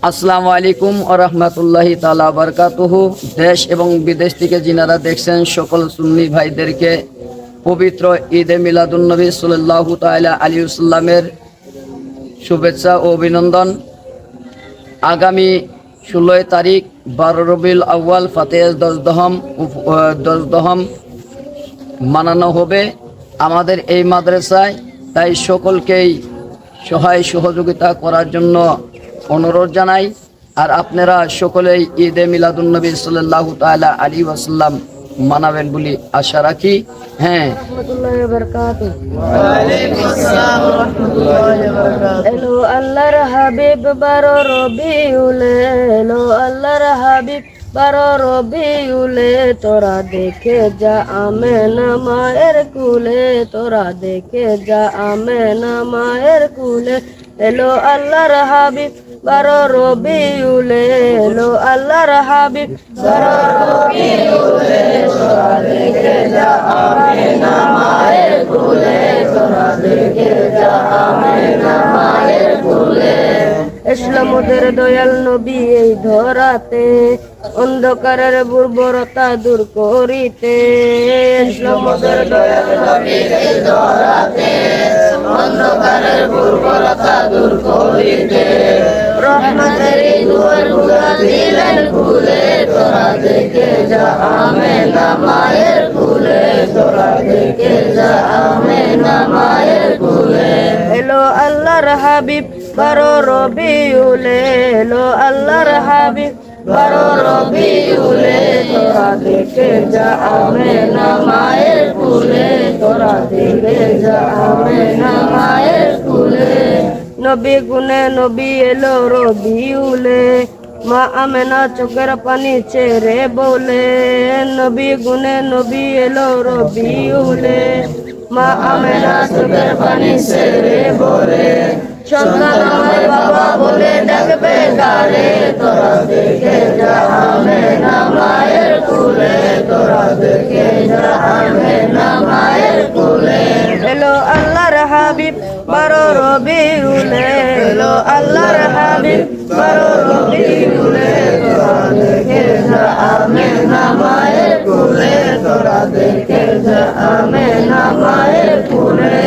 আসসালামু আলাইকুম ওয়া রাহমাতুল্লাহি তাআলা ওয়া বারাকাতুহু। দেশ এবং বিদেশ থেকে যিনারা দেখছেন সকল সুন্নি ভাইদেরকে পবিত্র ঈদে মিলাদুন্নবী সাল্লাল্লাহু তাআলা আলাইহি ওয়াসাল্লামের শুভেচ্ছা ও অভিনন্দন। আগামী 16 তারিখ 12 রবিউল আউয়াল ফাতেহ দশদহম মানানো হবে আমাদের এই মাদ্রাসায়। তাই সকলকেই সহায় সহযোগিতা করার জন্য অনুরোধ জানাই। আর আপনারা সকলেই ঈদে মিলাদুন্নবী সাল্লাল্লাহু তাআলা আলাইহি ওয়াসাল্লাম মানাবেন বলে আশা রাখি। হ্যাঁ, রাহমাতুল্লাহি ওয়া বারাকাতুহু। ওয়া আলাইকুম আসসালাম ওয়া রাহমাতুল্লাহি ওয়া বারাকাতুহু। এলো আল্লাহর হাবিব 12 রবিউল, এলো আল্লাহর হাবিব 12 রবিউল, তোরা দেখে যা আমেনা মায়ের কুলে, তোরা দেখে যা আমেনা মায়ের কুলে। এলো আল্লাহর হাবিব 12 রবিউল, এলো আল্লাহর হাবিব 12 রবিউল, তোরা দেখে যা আমেনা মায়ের কুলে, তোরা দেখে যা আমেনা মায়ের কুলে। ইসলাম মোদের দয়াল নবী এই ধরাতে, অন্ধকারের বর্বরতা দূর করিতে। ইসলাম মোদের দয়াল নবী এই ধরাতে, অন্ধকারের বর্বরতা দূর করিতে। রহমতের দুয়ার খুলে দিলেন খুলে, তোরা দেখে যা আমেনা মায়ের কুলে, তোরা দেখে যা আমেনা মায়ের কুলে। এলো আল্লাহর হাবিব 12 রবিউল, এলো আল্লাহর হাবিব 12 রবিউল, তোরা দেখে যা আমেনা মায়ের কুলে, তোরা দেখে যা আমেনা মায়ের কুলে। নবী গুনে নবী এলো রবিউলে, মা আমেনা চোখের পানি ছেড়ে বলে। নবী গুনে নবী এলো রবিউলে, মা আমেনা চোখের পানি ছেড়ে বলে। সন্তান আমার বাবা বলে ডাকবে কারে, তোরা দেখে যা আমেনা মায়ের কুলে, তোরা দেখে যা আমেনা মায়ের কুলে। এলো আল্লাহর হাবিব 12 রবিউল, এলো আল্লাহর হাবিব 12 রবিউল, তোরা দেখে যা আমেনা মায়ের কুলে, তোরা দেখে যা আমেনা মায়ের কুলে।